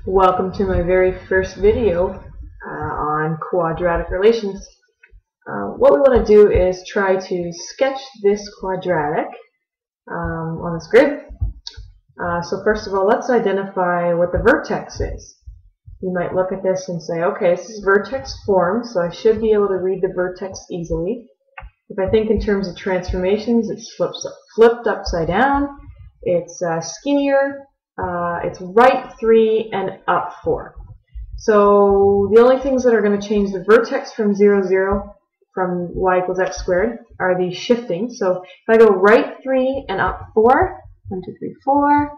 Welcome to my very first video on quadratic relations. What we want to do is try to sketch this quadratic on this grid. So first of all, let's identify what the vertex is. You might look at this and say, okay, this is vertex form, so I should be able to read the vertex easily. If I think in terms of transformations, it's flipped upside down, it's skinnier, it's right 3 and up 4. So the only things that are going to change the vertex from 0, 0 from y equals x squared are the shifting. So if I go right 3 and up 4, 1, 2, 3, 4,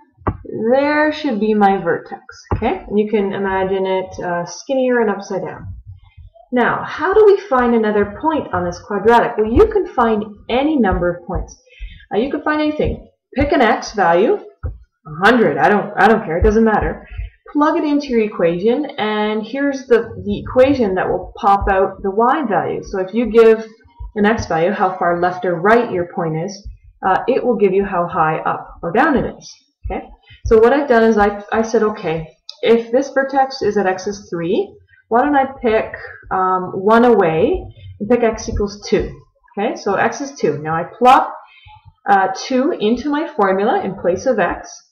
there should be my vertex. Okay, and you can imagine it skinnier and upside down. Now, how do we find another point on this quadratic? Well, you can find any number of points. You can find anything. Pick an x value, 100. I don't care. It doesn't matter. Plug it into your equation, and here's the equation that will pop out the y value. So if you give an x value, how far left or right your point is, it will give you how high up or down it is. Okay. So what I've done is I said, okay, if this vertex is at x is 3, why don't I pick 1 away and pick x equals 2. Okay, so x is 2. Now I plop 2 into my formula in place of x.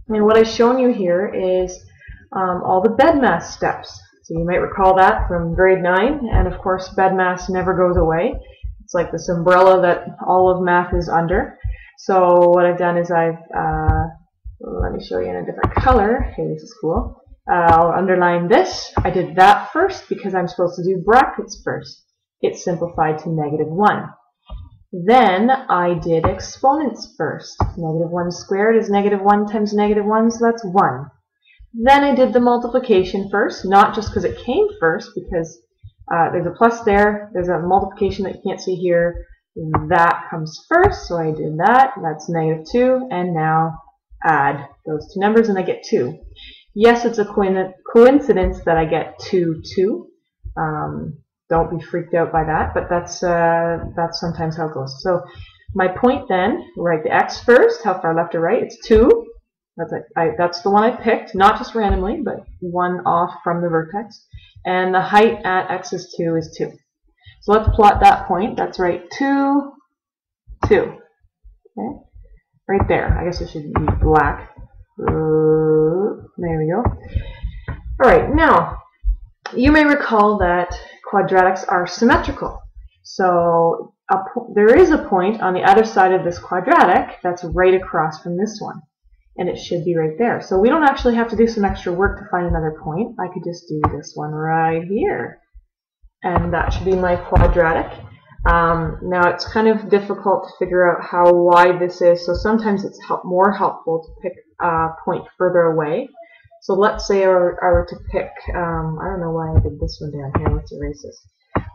And what I've shown you here is all the bed mass steps. So you might recall that from grade 9. And of course, bed mass never goes away. It's like this umbrella that all of math is under. So what I've done is let me show you in a different color. Hey, this is cool. I'll underline this. I did that first because I'm supposed to do brackets first. It simplified to -1. Then I did exponents first. -1 squared is -1 times -1, so that's 1. Then I did the multiplication first, not just because it came first, because there's a plus there, there's a multiplication that you can't see here. That comes first, so I did that. That's -2, and now add those two numbers and I get 2. Yes, it's a coincidence that I get 2, 2. Don't be freaked out by that, but that's sometimes how it goes. So my point then, write the x first. How far left or right? It's 2. That's the one I picked, not just randomly, but one off from the vertex. And the height at x is 2 is 2. So let's plot that point. That's right, 2, 2. Okay, right there. I guess it should be black. There we go. All right, now you may recall that quadratics are symmetrical. So there is a point on the other side of this quadratic that's right across from this one, and it should be right there. So we don't actually have to do some extra work to find another point. I could just do this one right here, and that should be my quadratic. Now it's kind of difficult to figure out how wide this is, so sometimes it's more helpful to pick a point further away. So let's say I were to pick, I don't know why I did this one down here, let's erase this.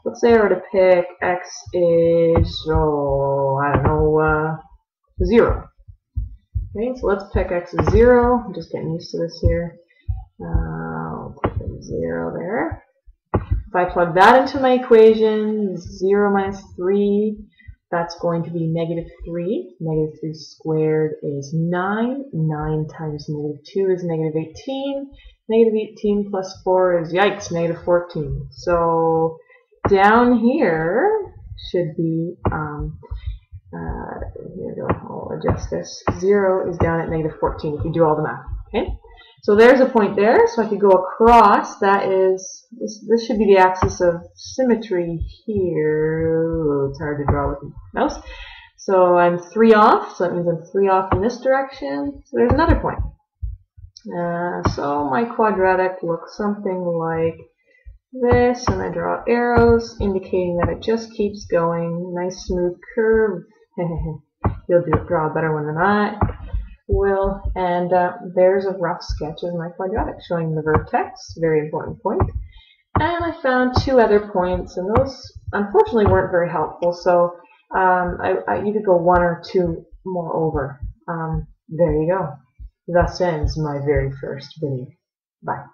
Let's say I were to pick x is, I don't know, 0. Okay, so let's pick x is 0. I'm just getting used to this here. I'll put 0 there. If I plug that into my equation, 0 minus 3, that's going to be -3. -3 squared is 9. 9 times -2 is -18. -18 plus 4 is, yikes, -14. So down here should be, here we go, I'll adjust this. 0 is down at -14 if you do all the math. Okay? So there's a point there, so I could go across. That is, this should be the axis of symmetry here. It's hard to draw with the mouse. So I'm 3 off, so that means I'm 3 off in this direction. So there's another point. So my quadratic looks something like this, and I draw arrows indicating that it just keeps going. Nice smooth curve. You'll draw a better one than I will. And there's a rough sketch of my quadratic showing the vertex, very important point. And I found 2 other points, and those unfortunately weren't very helpful, so you could go 1 or 2 more over. There you go. Thus ends my very first video. Bye.